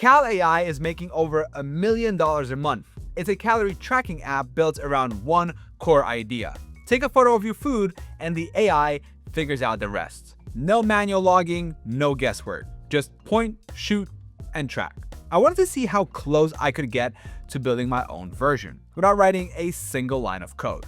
Cal AI is making over $1 million a month. It's a calorie tracking app built around one core idea. Take a photo of your food and the AI figures out the rest. No manual logging, no guesswork. Just point, shoot, and track. I wanted to see how close I could get to building my own version without writing a single line of code.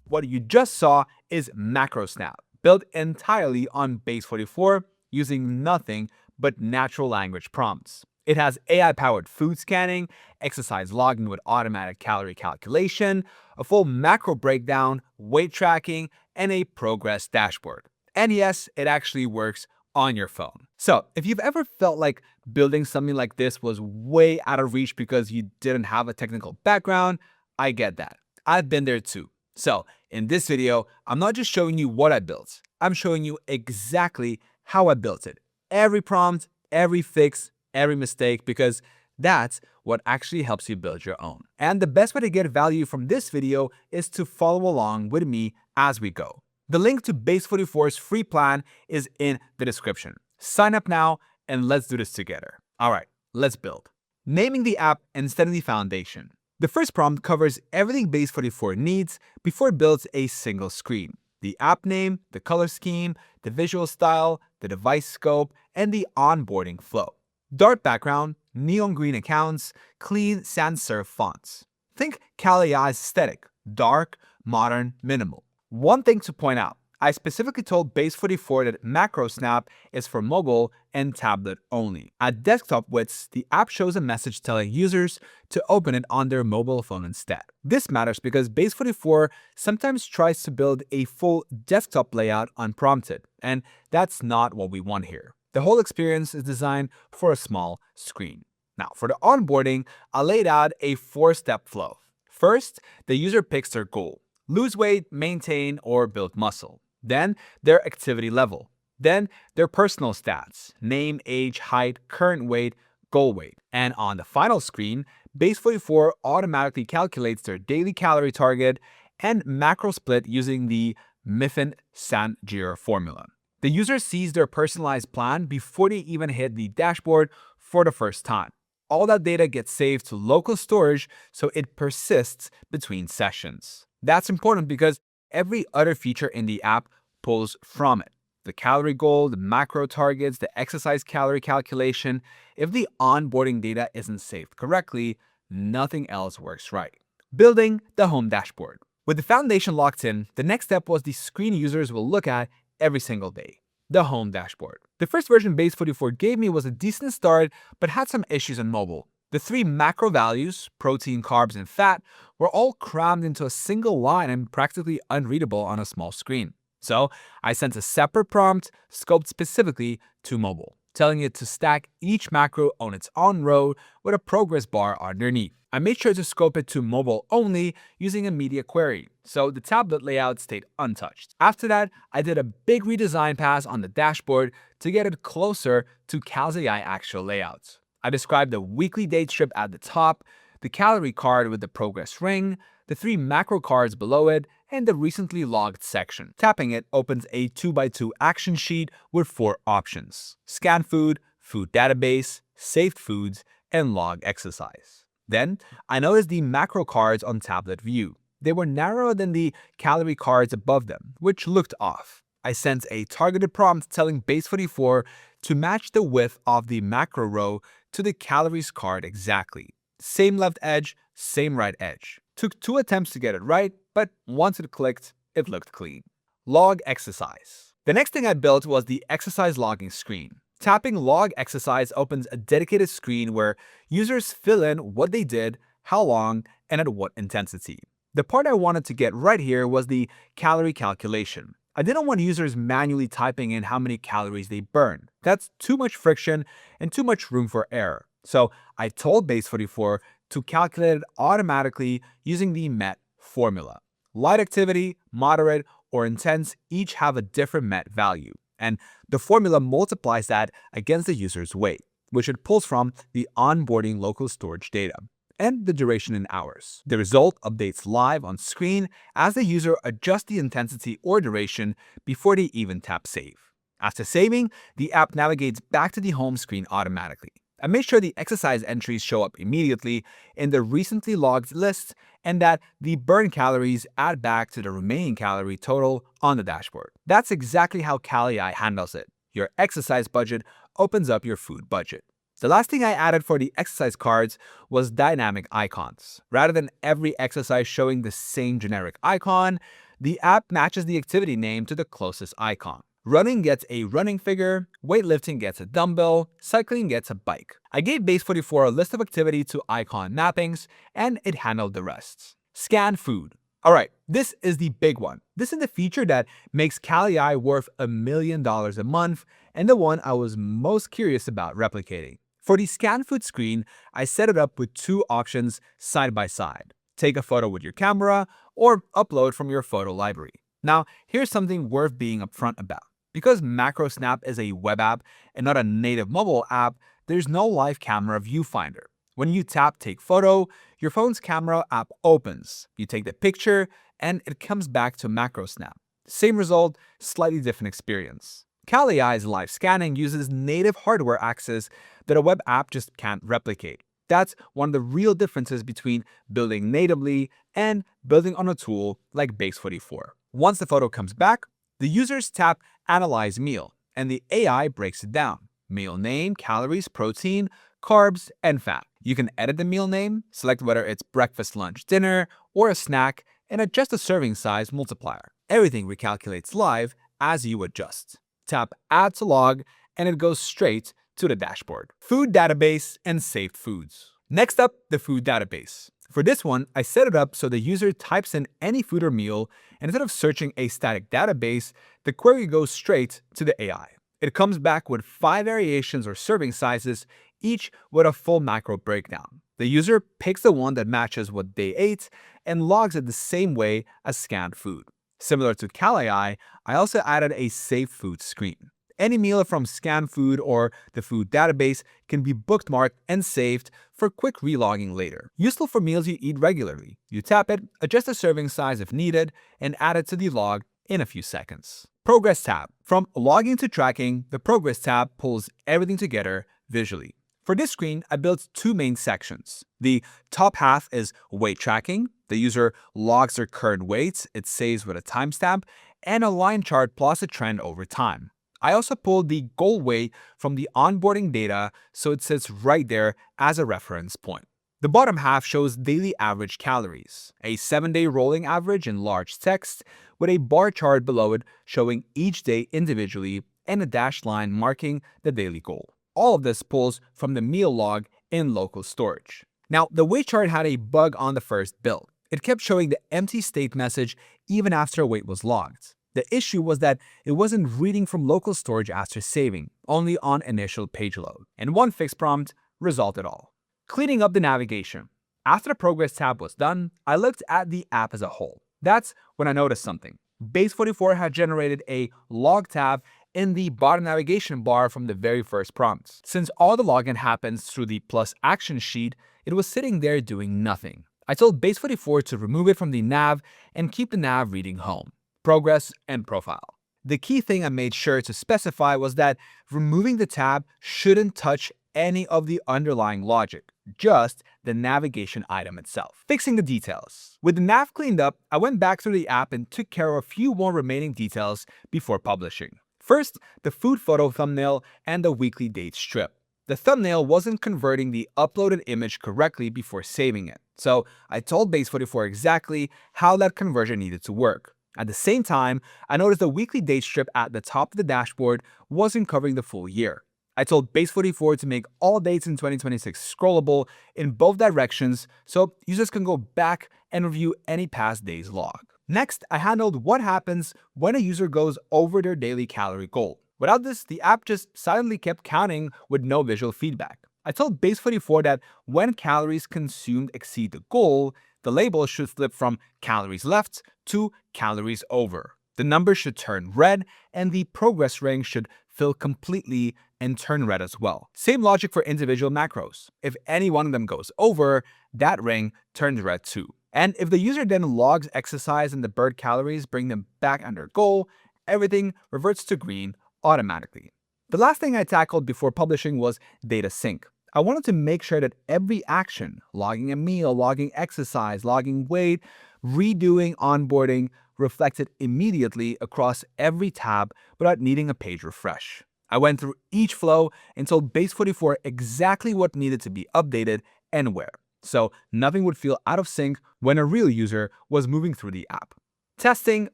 What you just saw is MacroSnap, built entirely on Base 44 using nothing but natural language prompts. It has AI-powered food scanning, exercise logging with automatic calorie calculation, a full macro breakdown, weight tracking, and a progress dashboard. And yes, it actually works on your phone. So if you've ever felt like building something like this was way out of reach because you didn't have a technical background, I get that. I've been there too. So in this video, I'm not just showing you what I built, I'm showing you exactly how I built it. Every prompt, every fix, every mistake, because that's what actually helps you build your own. And the best way to get value from this video is to follow along with me as we go. The link to Base 44's free plan is in the description. Sign up now and let's do this together. All right, let's build. Naming the app and setting the foundation. The first prompt covers everything Base 44 needs before it builds a single screen. The app name, the color scheme, the visual style, the device scope, and the onboarding flow. Dark background, neon green accounts, clean sans serif fonts. Think Cal AI's aesthetic, dark, modern, minimal. One thing to point out, I specifically told Base 44 that MacroSnap is for mobile and tablet only. At desktop widths, the app shows a message telling users to open it on their mobile phone instead. This matters because Base 44 sometimes tries to build a full desktop layout unprompted, and that's not what we want here. The whole experience is designed for a small screen. Now, for the onboarding, I laid out a 4-step flow. First, the user picks their goal: lose weight, maintain, or build muscle. Then, their activity level. Then, their personal stats: name, age, height, current weight, goal weight. And on the final screen, Base 44 automatically calculates their daily calorie target and macro split using the Mifflin-St. formula. The user sees their personalized plan before they even hit the dashboard for the first time. All that data gets saved to local storage so it persists between sessions. That's important because every other feature in the app pulls from it. The calorie goal, the macro targets, the exercise calorie calculation. If the onboarding data isn't saved correctly, nothing else works right. Building the home dashboard. With the foundation locked in, the next step was the screen users will look at every single day: the home dashboard. The first version Base 44 gave me was a decent start, but had some issues on mobile. The 3 macro values, protein, carbs, and fat, were all crammed into a single line and practically unreadable on a small screen. So I sent a separate prompt scoped specifically to mobile, telling it to stack each macro on its own row with a progress bar underneath. I made sure to scope it to mobile only using a media query, so the tablet layout stayed untouched. After that, I did a big redesign pass on the dashboard to get it closer to Cal's AI actual layouts. I described the weekly date strip at the top, the calorie card with the progress ring, the 3 macro cards below it, and the recently logged section. Tapping it opens a 2x2 action sheet with 4 options: scan food, food database, saved foods, and log exercise. Then, I noticed the macro cards on tablet view. They were narrower than the calorie cards above them, which looked off. I sent a targeted prompt telling Base 44 to match the width of the macro row to the calories card exactly. Same left edge, same right edge. Took 2 attempts to get it right, but once it clicked, it looked clean. Log exercise. The next thing I built was the exercise logging screen. Tapping log exercise opens a dedicated screen where users fill in what they did, how long, and at what intensity. The part I wanted to get right here was the calorie calculation. I didn't want users manually typing in how many calories they burned. That's too much friction and too much room for error. So I told Base 44 to calculate it automatically using the MET formula. Light activity, moderate, or intense each have a different MET value, and the formula multiplies that against the user's weight, which it pulls from the onboarding local storage data. and the duration in hours. The result updates live on screen as the user adjusts the intensity or duration before they even tap save. After saving, the app navigates back to the home screen automatically. I made sure the exercise entries show up immediately in the recently logged list and that the burn calories add back to the remaining calorie total on the dashboard. That's exactly how Calorie handles it. Your exercise budget opens up your food budget. The last thing I added for the exercise cards was dynamic icons. Rather than every exercise showing the same generic icon, the app matches the activity name to the closest icon. Running gets a running figure, weightlifting gets a dumbbell, cycling gets a bike. I gave Base44 a list of activity to icon mappings, and it handled the rest. Scan food. Alright, this is the big one. This is the feature that makes Calorie worth $1 million a month, and the one I was most curious about replicating. For the scan food screen, I set it up with two options side by side. Take a photo with your camera, or upload from your photo library. Now, here's something worth being upfront about. Because MacroSnap is a web app and not a native mobile app, there's no live camera viewfinder. When you tap Take Photo, your phone's camera app opens. You take the picture, and it comes back to MacroSnap. Same result, slightly different experience. Calorie's live scanning uses native hardware access that a web app just can't replicate. That's one of the real differences between building natively and building on a tool like Base44. Once the photo comes back, the users tap Analyze Meal, and the AI breaks it down. Meal name, calories, protein, carbs, and fat. You can edit the meal name, select whether it's breakfast, lunch, dinner, or a snack, and adjust the serving size multiplier. Everything recalculates live as you adjust. Tap Add to Log, and it goes straight to the dashboard. Food database and saved foods. Next up, the food database. For this one, I set it up so the user types in any food or meal, and instead of searching a static database, the query goes straight to the AI. It comes back with 5 variations or serving sizes, each with a full macro breakdown. The user picks the one that matches what they ate and logs it the same way as scanned food. Similar to Calorie, I also added a Save Food screen. Any meal from Scan Food or the food database can be bookmarked and saved for quick relogging later. Useful for meals you eat regularly. You tap it, adjust the serving size if needed, and add it to the log in a few seconds. Progress tab. From logging to tracking, the Progress tab pulls everything together visually. For this screen, I built two main sections. The top half is weight tracking. The user logs their current weights, it saves with a timestamp, and a line chart plots a trend over time. I also pulled the goal weight from the onboarding data so it sits right there as a reference point. The bottom half shows daily average calories, a 7-day rolling average in large text with a bar chart below it showing each day individually and a dashed line marking the daily goal. All of this pulls from the meal log in local storage. Now, the weight chart had a bug on the first build. It kept showing the empty state message even after a weight was logged. The issue was that it wasn't reading from local storage after saving, only on initial page load. And one fixed prompt resolved it all. Cleaning up the navigation. After the Progress tab was done, I looked at the app as a whole. That's when I noticed something. Base44 had generated a log tab in the bottom navigation bar from the very first prompts. Since all the login happens through the plus action sheet, it was sitting there doing nothing. I told Base44 to remove it from the nav and keep the nav reading home, progress, and profile. The key thing I made sure to specify was that removing the tab shouldn't touch any of the underlying logic, just the navigation item itself. Fixing the details. With the nav cleaned up, I went back through the app and took care of a few more remaining details before publishing. First, the food photo thumbnail and the weekly date strip. The thumbnail wasn't converting the uploaded image correctly before saving it, so I told Base44 exactly how that conversion needed to work. At the same time, I noticed the weekly date strip at the top of the dashboard wasn't covering the full year. I told Base44 to make all dates in 2026 scrollable in both directions so users can go back and review any past day's log. Next, I handled what happens when a user goes over their daily calorie goal. Without this, the app just silently kept counting with no visual feedback. I told Base44 that when calories consumed exceed the goal, the label should flip from calories left to calories over. The number should turn red, and the progress ring should fill completely and turn red as well. Same logic for individual macros. If any one of them goes over, that ring turns red too. And if the user then logs exercise and the bird calories bring them back under goal, everything reverts to green automatically. The last thing I tackled before publishing was data sync. I wanted to make sure that every action, logging a meal, logging exercise, logging weight, redoing onboarding, reflected immediately across every tab without needing a page refresh. I went through each flow and told Base44 exactly what needed to be updated and where, so nothing would feel out of sync when a real user was moving through the app. Testing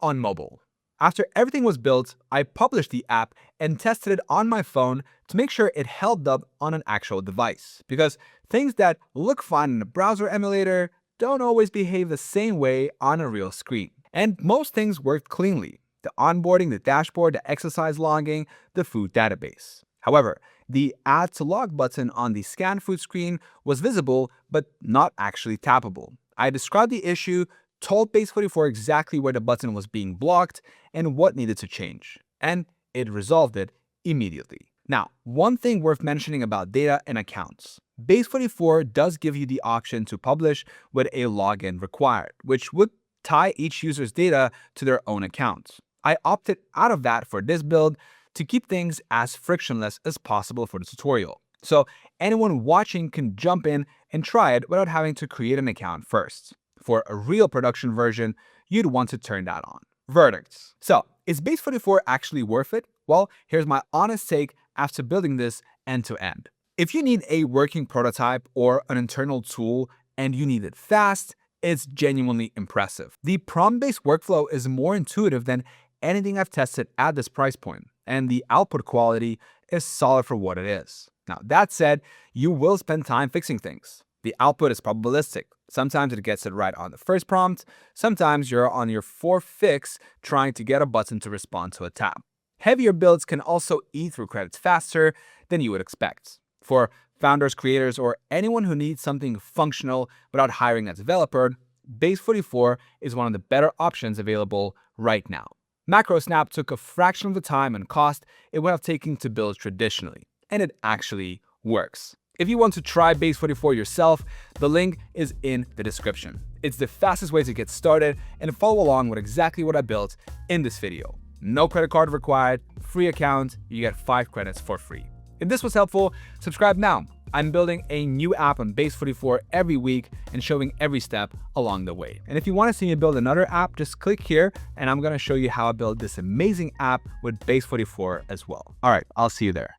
on mobile. After everything was built, I published the app and tested it on my phone to make sure it held up on an actual device, because things that look fine in a browser emulator don't always behave the same way on a real screen. And most things worked cleanly: the onboarding, the dashboard, the exercise logging, the food database. However, the Add to Log button on the scan food screen was visible but not actually tappable. I described the issue, told Base44 exactly where the button was being blocked and what needed to change, and it resolved it immediately. Now, one thing worth mentioning about data and accounts. Base44 does give you the option to publish with a login required, which would tie each user's data to their own account. I opted out of that for this build to keep things as frictionless as possible for the tutorial, so anyone watching can jump in and try it without having to create an account first. For a real production version, you'd want to turn that on. Verdicts. So, is Base44 actually worth it? Well, here's my honest take after building this end to end. If you need a working prototype or an internal tool and you need it fast, it's genuinely impressive. The prompt-based workflow is more intuitive than anything I've tested at this price point, and the output quality is solid for what it is. Now, that said, you will spend time fixing things. The output is probabilistic. Sometimes it gets it right on the first prompt. Sometimes you're on your fourth fix trying to get a button to respond to a tab. Heavier builds can also eat through credits faster than you would expect. For founders, creators, or anyone who needs something functional without hiring a developer, Base44 is one of the better options available right now. MacroSnap took a fraction of the time and cost it would have taken to build traditionally, and it actually works. If you want to try Base44 yourself, the link is in the description. It's the fastest way to get started and follow along with exactly what I built in this video. No credit card required, free account, you get 5 credits for free. If this was helpful, subscribe now. I'm building a new app on Base44 every week and showing every step along the way. And if you want to see me build another app, just click here and I'm going to show you how I built this amazing app with Base44 as well. All right, I'll see you there.